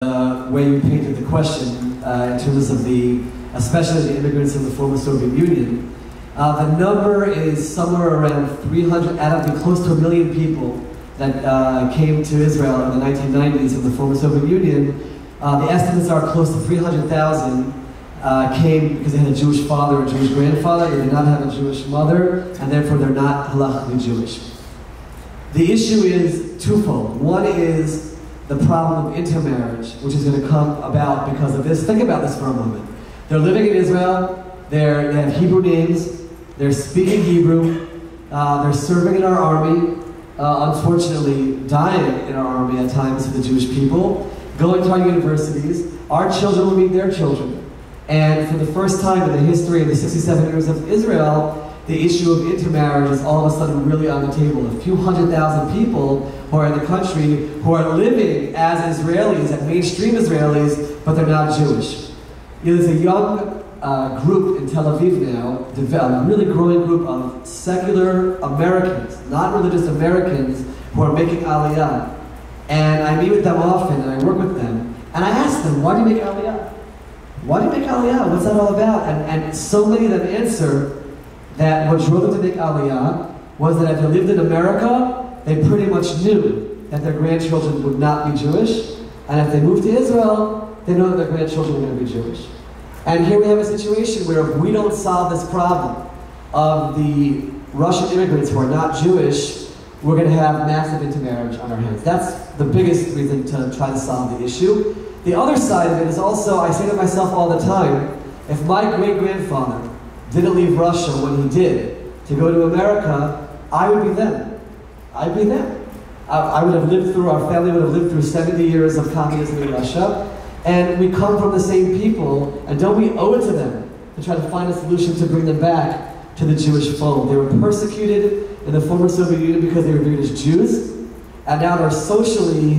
way you painted the question in terms of especially the immigrants in the former Soviet Union. The number is somewhere around 300, out of the close to 1 million people that came to Israel in the 1990s in the former Soviet Union. The estimates are close to 300,000 came because they had a Jewish father or Jewish grandfather. They did not have a Jewish mother, and therefore they're not halachically Jewish. The issue is twofold. One is the problem of intermarriage, which is going to come about because of this. Think about this for a moment. They're living in Israel, they have Hebrew names, they're speaking Hebrew, they're serving in our army, unfortunately dying in our army at times for the Jewish people, going to our universities. Our children will meet their children. And for the first time in the history of the 67 years of Israel, the issue of intermarriage is all of a sudden really on the table. A few 100,000 people who are in the country who are living as Israelis, as mainstream Israelis, but they're not Jewish. There's a young group in Tel Aviv now, a really growing group of secular Americans, not religious Americans, who are making Aliyah. And I meet with them often, and I work with them, and I ask them, why do you make Aliyah? Why do you make Aliyah? What's that all about? And so many of them answer that what drove them to make Aliyah was that if they lived in America, they pretty much knew that their grandchildren would not be Jewish, and if they moved to Israel, they know that their grandchildren are going to be Jewish. And here we have a situation where if we don't solve this problem of the Russian immigrants who are not Jewish, we're going to have massive intermarriage on our hands. That's the biggest reason to try to solve the issue. The other side of it is also, I say to myself all the time, if my great-grandfather didn't leave Russia when he did to go to America, I would be them. I'd be them. I would have lived through, our family would have lived through 70 years of communism in Russia, and we come from the same people, and don't we owe it to them to try to find a solution to bring them back to the Jewish fold? They were persecuted in the former Soviet Union because they were viewed as Jews, and now they're socially,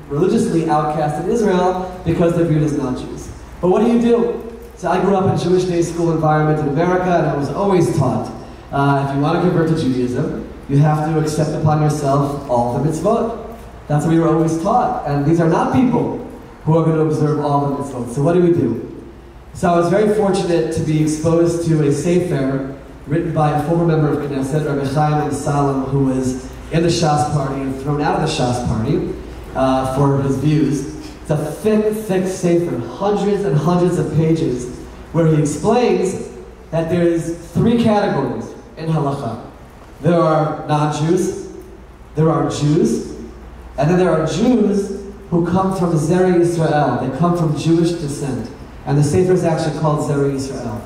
religiously outcast in Israel because they're viewed as non-Jews. But what do? So I grew up in a Jewish day school environment in America, and I was always taught, if you want to convert to Judaism, you have to accept upon yourself all the mitzvot. That's what we were always taught. And these are not people who are going to observe all the mitzvot. So what do? So I was very fortunate to be exposed to a sefer written by a former member of Knesset, Rabbi Chaim Salam, who was in the Shas party and thrown out of the Shas party for his views. It's a thick, thick sefer, hundreds and hundreds of pages, where he explains that there's 3 categories in halakha. There are non-Jews, there are Jews, and then there are Jews who come from Zerah Yisrael. They come from Jewish descent. And the sefer is actually called Zerah Yisrael.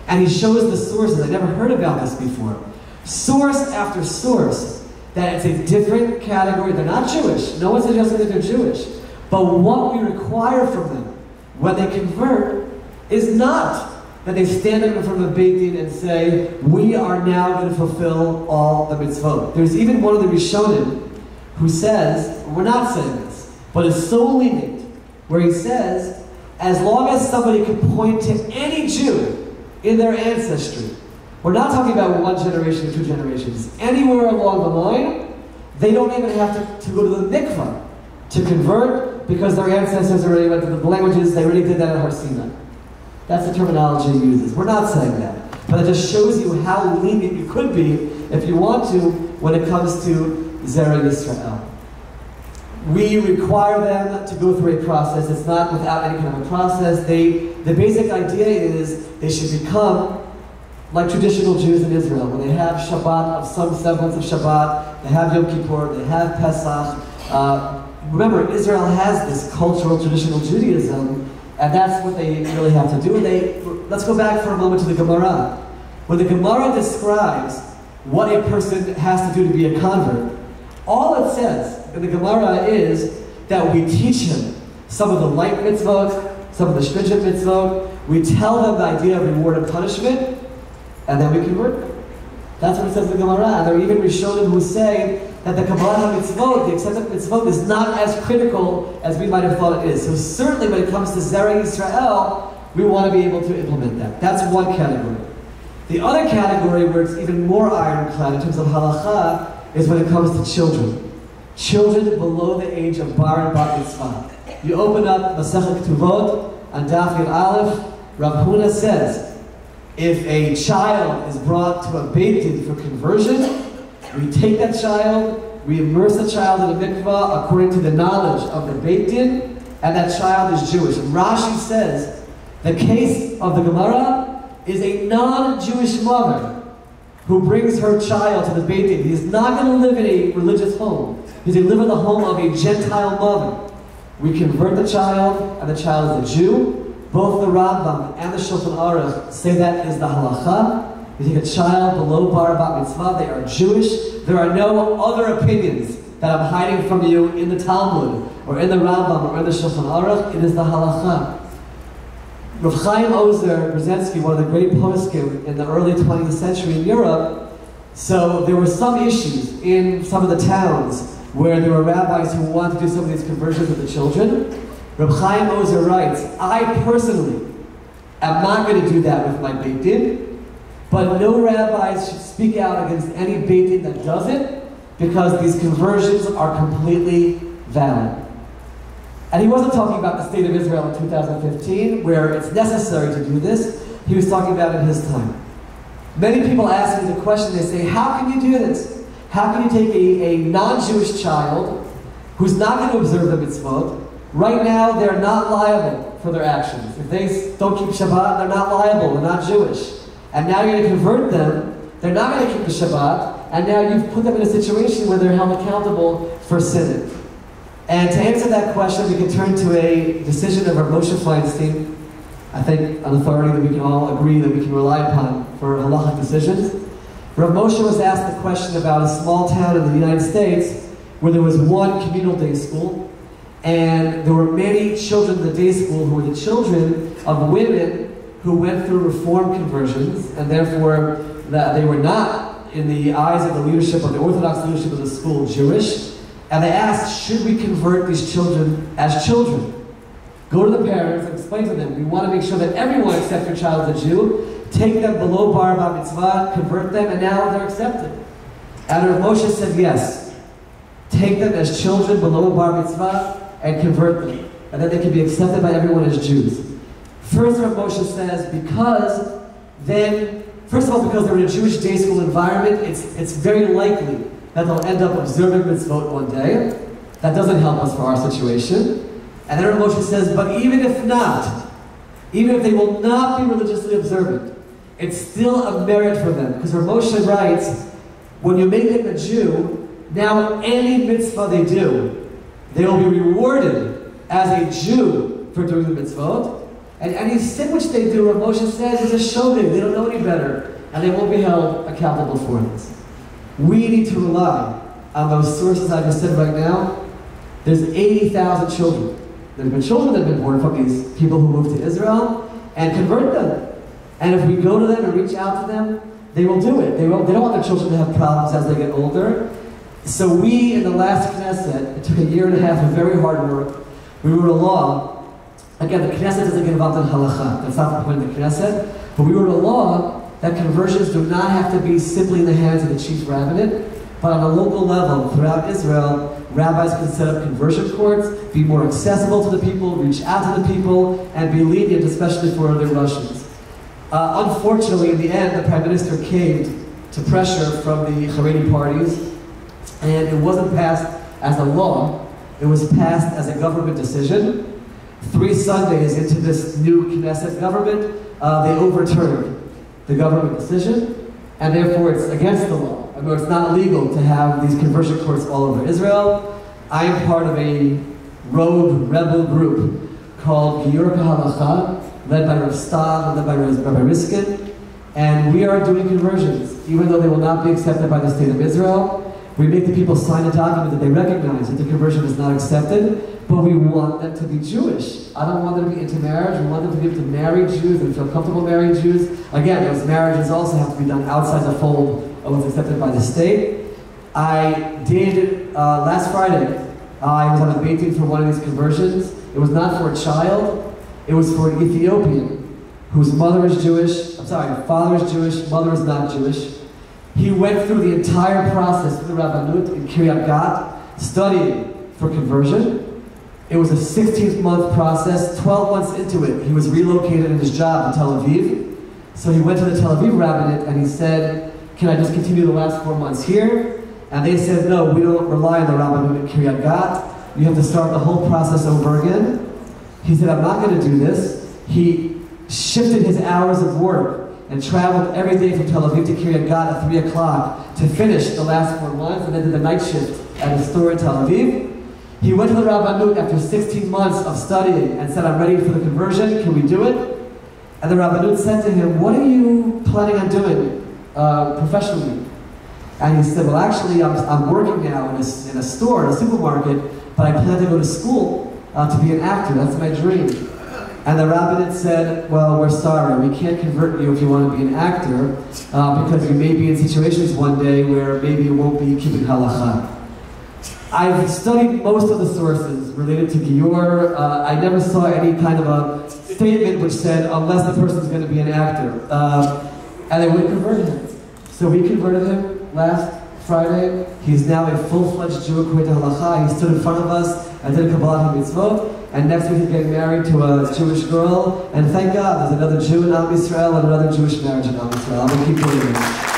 And he shows the sources. I never heard about this before. Source after source, that it's a different category. They're not Jewish. No one's suggesting that they're Jewish. But what we require from them when they convert is not that they stand up in front of a Beit Din and say, we are now going to fulfill all the mitzvot. There's even one of the Rishonim who says, we're not saying this, but it's so lenient, where he says, as long as somebody can point to any Jew in their ancestry, we're not talking about 1 generation or 2 generations, anywhere along the line, they don't even have to go to the mikvah to convert, because their ancestors already went to the languages, they already did that at Har Sinai. That's the terminology he uses. We're not saying that. But it just shows you how lenient you could be, if you want to, when it comes to Zerah Yisrael. We require them to go through a process. It's not without any kind of a process. The basic idea is they should become like traditional Jews in Israel. When they have Shabbat, of some semblance of Shabbat, they have Yom Kippur, they have Pesach. Remember, Israel has this cultural, traditional Judaism, and that's what they really have to do. Let's go back for a moment to the Gemara. When the Gemara describes what a person has to do to be a convert, all it says in the Gemara is that we teach him some of the light mitzvot, some of the stringent mitzvot, we tell them the idea of reward and punishment, and then we convert them. That's what it says in the Gemara. And there are even Rishonim who say that the Kabbalah mitzvot, the acceptance mitzvot, is not as critical as we might have thought it is. So certainly when it comes to Zerah Yisrael, we want to be able to implement that. That's one category. The other category where it's even more ironclad in terms of halakha is when it comes to children. children below the age of bar and bat mitzvah. You open up Masechet Ketuvot on Daf Yud Aleph, Rav Huna says, if a child is brought to a Beit Din for conversion, we take that child, we immerse the child in a mikvah according to the knowledge of the Beit Din, and that child is Jewish. And Rashi says, the case of the Gemara is a non-Jewish mother who brings her child to the Beit Din. He is not going to live in a religious home. He's going to live in the home of a Gentile mother. We convert the child, and the child is a Jew. Both the Rambam and the Shulchan Aruch say that is the halacha. You take a child below bar bat mitzvah, they are Jewish. There are no other opinions that I'm hiding from you in the Talmud, or in the Rambam, or in the Shulchan Aruch. It is the halacha. Rav Chaim Ozer Brzezinski, one of the great poskim in the early 20th century in Europe, so there were some issues in some of the towns where there were rabbis who wanted to do some of these conversions of the children. Rav Chaim Ozer writes, I personally am not going to do that with my Beit Din, but no rabbis should speak out against any Beit Din that does it, because these conversions are completely valid. And he wasn't talking about the state of Israel in 2015, where it's necessary to do this. He was talking about it in his time. Many people ask me the question, they say, how can you do this? How can you take a non-Jewish child who's not going to observe the mitzvot? Right now, they're not liable for their actions. If they don't keep Shabbat, they're not liable, they're not Jewish. And now you're going to convert them, they're not going to keep the Shabbat, and now you've put them in a situation where they're held accountable for sinning. And to answer that question, we can turn to a decision of Rav Moshe Feinstein, I think an authority that we can all agree that we can rely upon for halachic decisions. Rav Moshe was asked the question about a small town in the United States where there was one communal day school, and there were many children in the day school who were the children of women who went through reform conversions, and therefore they were not, in the eyes of the leadership, of the Orthodox leadership of the school, Jewish. And they asked, should we convert these children as children? Go to the parents and explain to them, we want to make sure that everyone accepts your child as a Jew, take them below bar bat mitzvah, convert them, and now they're accepted. And Rav Moshe said yes. Take them as children below bar mitzvah and convert them. And then they can be accepted by everyone as Jews. First, Rav Moshe says, because then, first of all, because they're in a Jewish day school environment, it's very likely that they'll end up observing mitzvot one day. That doesn't help us for our situation. And then Rav Moshe says, but even if not, even if they will not be religiously observant, it's still a merit for them. Because Rav Moshe writes, when you make them a Jew, now any mitzvah they do, they will be rewarded as a Jew for doing the mitzvot. And any sin which they do, Rav Moshe says, is a shogeg. They don't know any better, and they won't be held accountable for this. We need to rely on those sources I just said right now. There's 80,000 children. There have been children that have been born from these people who moved to Israel, and convert them. And if we go to them and reach out to them, they will do it. They don't want their children to have problems as they get older. So we, in the last Knesset, it took a year and a half of very hard work, we wrote a law. Again, the Knesset doesn't get involved in halacha. That's not the point of the Knesset. But we wrote a law that conversions do not have to be simply in the hands of the chief rabbinate, but on a local level throughout Israel, rabbis can set up conversion courts, be more accessible to the people, reach out to the people, and be lenient, especially for the Russians. Unfortunately, in the end, the Prime Minister caved to pressure from the Haredi parties, and it wasn't passed as a law, it was passed as a government decision. 3 Sundays into this new Knesset government, they overturned the government decision, and therefore it's against the law. I mean, it's not legal to have these conversion courts all over Israel. I am part of a rogue rebel group called Giur Halacha, led by Rav Stav and led by Rabbi Riskin, and we are doing conversions, even though they will not be accepted by the state of Israel. We make the people sign a document that they recognize that the conversion is not accepted, but we want them to be Jewish. I don't want them to be into marriage. We want them to be able to marry Jews and feel comfortable marrying Jews. Again, those marriages also have to be done outside the fold of what's accepted by the state. I did, last Friday, I was on a Beit Din for one of these conversions. It was not for a child. It was for an Ethiopian whose mother is Jewish. Father is Jewish, mother is not Jewish. He went through the entire process through the Rabbanut in Kiryat Gat studying for conversion. It was a 16-month process. 12 months into it, he was relocated in his job in Tel Aviv. So he went to the Tel Aviv rabbinate and he said, can I just continue the last 4 months here? And they said, no, we don't rely on the rabbinate in Kiryat Gat. You have to start the whole process over again. He said, I'm not going to do this. He shifted his hours of work and traveled every day from Tel Aviv to Kiryat Gat at 3 o'clock to finish the last 4 months, and then did the night shift at his store in Tel Aviv. He went to the Rabbanut after 16 months of studying and said, I'm ready for the conversion, can we do it? And the Rabbanut said to him, what are you planning on doing professionally? And he said, well actually I'm working now in a store, in a supermarket, but I plan to go to school to be an actor, that's my dream. And the rabbinate said, well, we're sorry, we can't convert you if you want to be an actor, because you may be in situations one day where maybe you won't be keeping halakha. I've studied most of the sources related to Gior. I never saw any kind of a statement which said, unless the person's going to be an actor. And they wouldn't convert him. So we converted him last Friday. He's now a full-fledged Jew according to halakha. He stood in front of us and did Kabbalah mitzvot. And next week he's getting married to a Jewish girl. And thank God, there's another Jew in Am Yisrael and another Jewish marriage in Am Yisrael. I'm going to keep doing this.